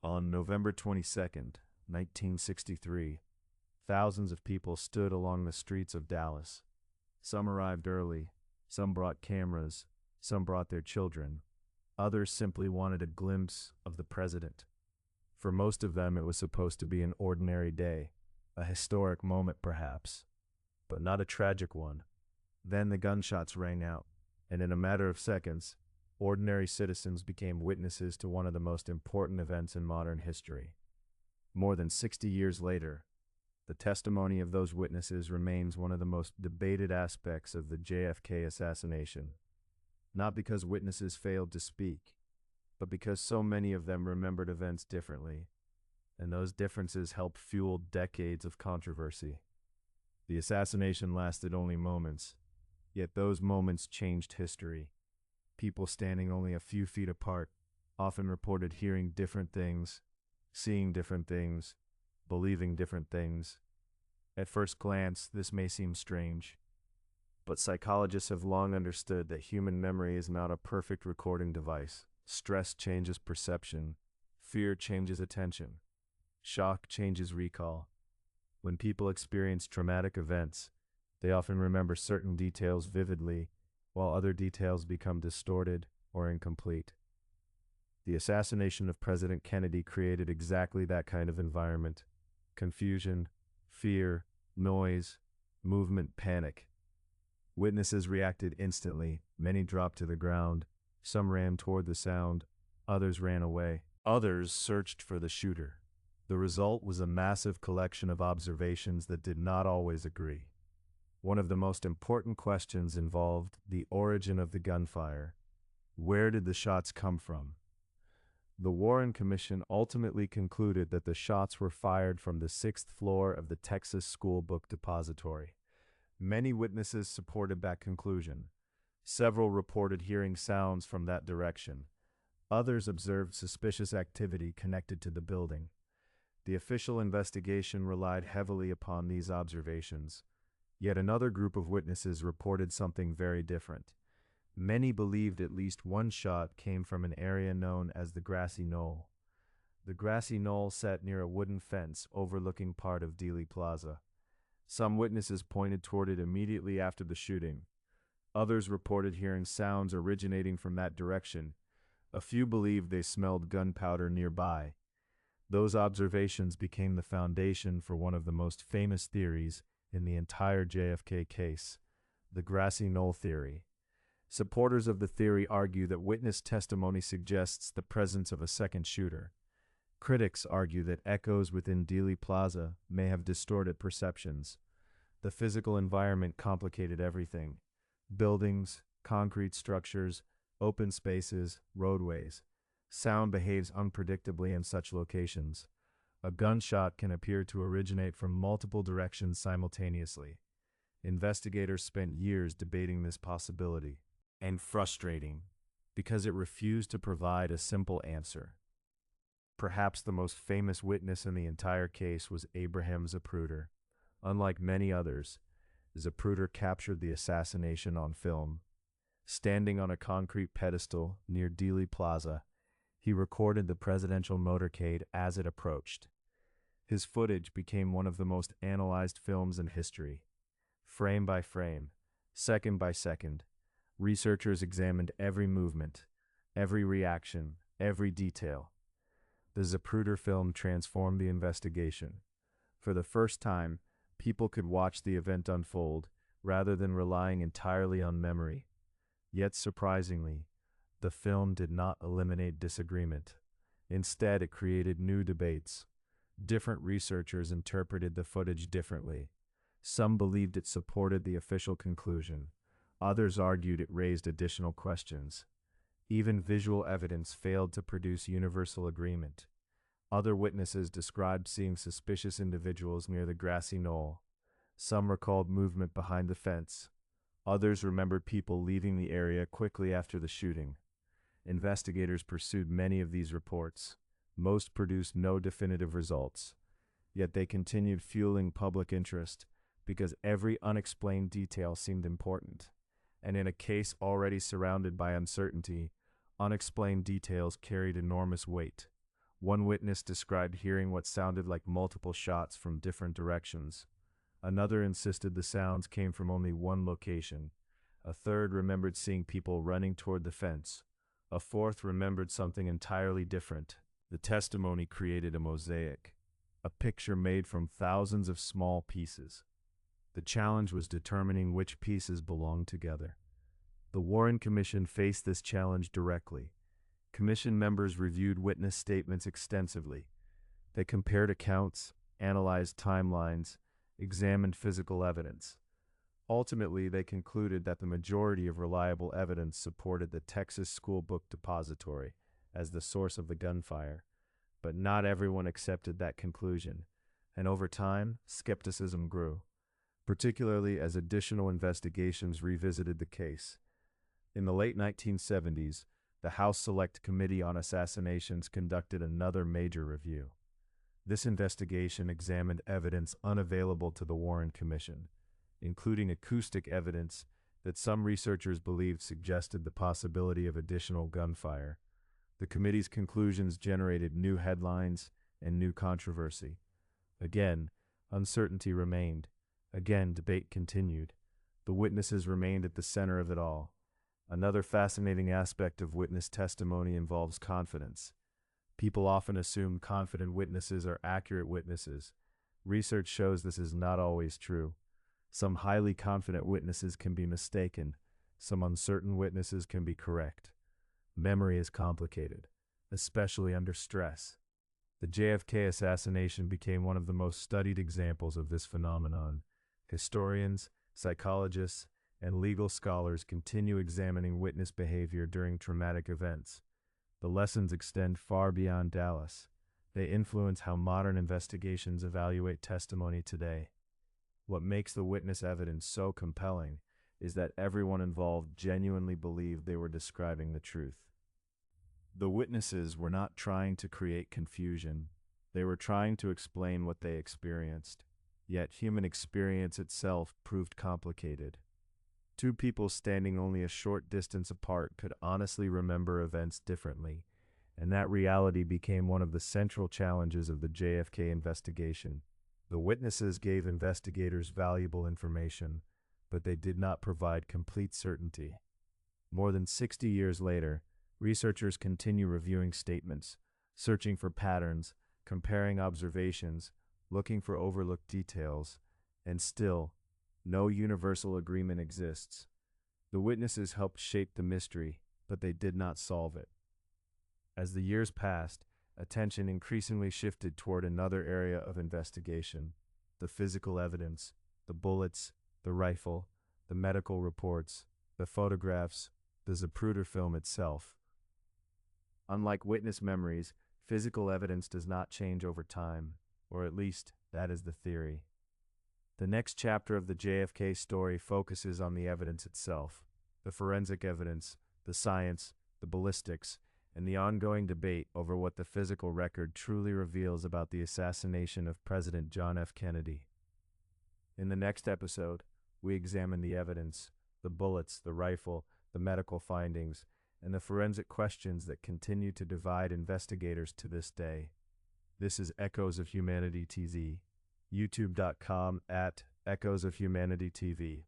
On November 22nd, 1963, thousands of people stood along the streets of Dallas. Some arrived early, some brought cameras, some brought their children. Others simply wanted a glimpse of the president. For most of them, it was supposed to be an ordinary day, a historic moment perhaps, but not a tragic one. Then the gunshots rang out, and in a matter of seconds, ordinary citizens became witnesses to one of the most important events in modern history. More than 60 years later, the testimony of those witnesses remains one of the most debated aspects of the JFK assassination. Not because witnesses failed to speak, but because so many of them remembered events differently, and those differences helped fuel decades of controversy. The assassination lasted only moments, yet those moments changed history. People standing only a few feet apart often reported hearing different things, seeing different things, believing different things. At first glance, this may seem strange, but psychologists have long understood that human memory is not a perfect recording device. Stress changes perception, fear changes attention, shock changes recall. When people experience traumatic events, they often remember certain details vividly, while other details become distorted or incomplete. The assassination of President Kennedy created exactly that kind of environment: confusion, fear, noise, movement, panic. Witnesses reacted instantly. Many dropped to the ground. Some ran toward the sound. Others ran away. Others searched for the shooter. The result was a massive collection of observations that did not always agree. One of the most important questions involved the origin of the gunfire. Where did the shots come from? The Warren Commission ultimately concluded that the shots were fired from the sixth floor of the Texas School Book Depository. Many witnesses supported that conclusion. Several reported hearing sounds from that direction. Others observed suspicious activity connected to the building. The official investigation relied heavily upon these observations. Yet another group of witnesses reported something very different. Many believed at least one shot came from an area known as the Grassy Knoll. The Grassy Knoll sat near a wooden fence overlooking part of Dealey Plaza. Some witnesses pointed toward it immediately after the shooting. Others reported hearing sounds originating from that direction. A few believed they smelled gunpowder nearby. Those observations became the foundation for one of the most famous theories in the entire JFK case, the Grassy Knoll theory. Supporters of the theory argue that witness testimony suggests the presence of a second shooter. Critics argue that echoes within Dealey Plaza may have distorted perceptions. The physical environment complicated everything: buildings, concrete structures, open spaces, roadways. Sound behaves unpredictably in such locations. A gunshot can appear to originate from multiple directions simultaneously. Investigators spent years debating this possibility, and frustrating, because it refused to provide a simple answer. Perhaps the most famous witness in the entire case was Abraham Zapruder. Unlike many others, Zapruder captured the assassination on film. Standing on a concrete pedestal near Dealey Plaza, he recorded the presidential motorcade as it approached. His footage became one of the most analyzed films in history. Frame by frame, second by second, researchers examined every movement, every reaction, every detail. The Zapruder film transformed the investigation. For the first time, people could watch the event unfold rather than relying entirely on memory. Yet surprisingly, the film did not eliminate disagreement. Instead, it created new debates. Different researchers interpreted the footage differently. Some believed it supported the official conclusion. Others argued it raised additional questions. Even visual evidence failed to produce universal agreement. Other witnesses described seeing suspicious individuals near the Grassy Knoll. Some recalled movement behind the fence. Others remembered people leaving the area quickly after the shooting. Investigators pursued many of these reports. Most produced no definitive results. Yet they continued fueling public interest because every unexplained detail seemed important. And in a case already surrounded by uncertainty, unexplained details carried enormous weight. One witness described hearing what sounded like multiple shots from different directions. Another insisted the sounds came from only one location. A third remembered seeing people running toward the fence. A fourth remembered something entirely different. The testimony created a mosaic, a picture made from thousands of small pieces. The challenge was determining which pieces belonged together. The Warren Commission faced this challenge directly. Commission members reviewed witness statements extensively. They compared accounts, analyzed timelines, examined physical evidence. Ultimately, they concluded that the majority of reliable evidence supported the Texas School Book Depository as the source of the gunfire. But not everyone accepted that conclusion, and over time, skepticism grew, particularly as additional investigations revisited the case. In the late 1970s, the House Select Committee on Assassinations conducted another major review. This investigation examined evidence unavailable to the Warren Commission, including acoustic evidence that some researchers believed suggested the possibility of additional gunfire. The committee's conclusions generated new headlines and new controversy. Again, uncertainty remained. Again, debate continued. The witnesses remained at the center of it all. Another fascinating aspect of witness testimony involves confidence. People often assume confident witnesses are accurate witnesses. Research shows this is not always true. Some highly confident witnesses can be mistaken. Some uncertain witnesses can be correct. Memory is complicated, especially under stress. The JFK assassination became one of the most studied examples of this phenomenon. Historians, psychologists, and legal scholars continue examining witness behavior during traumatic events. The lessons extend far beyond Dallas. They influence how modern investigations evaluate testimony today. What makes the witness evidence so compelling is that everyone involved genuinely believed they were describing the truth. The witnesses were not trying to create confusion. They were trying to explain what they experienced. Yet human experience itself proved complicated. Two people standing only a short distance apart could honestly remember events differently, and that reality became one of the central challenges of the JFK investigation. The witnesses gave investigators valuable information, but they did not provide complete certainty. More than 60 years later, researchers continue reviewing statements, searching for patterns, comparing observations, looking for overlooked details, and still, no universal agreement exists. The witnesses helped shape the mystery, but they did not solve it. As the years passed, attention increasingly shifted toward another area of investigation: the physical evidence, the bullets, the rifle, the medical reports, the photographs, the Zapruder film itself. Unlike witness memories, physical evidence does not change over time, or at least that is the theory. The next chapter of the JFK story focuses on the evidence itself, the forensic evidence, the science, the ballistics, and the ongoing debate over what the physical record truly reveals about the assassination of President John F. Kennedy. In the next episode, we examine the evidence, the bullets, the rifle, the medical findings, and the forensic questions that continue to divide investigators to this day. This is Echoes of Humanity TV. YouTube.com @EchoesOfHumanityTV.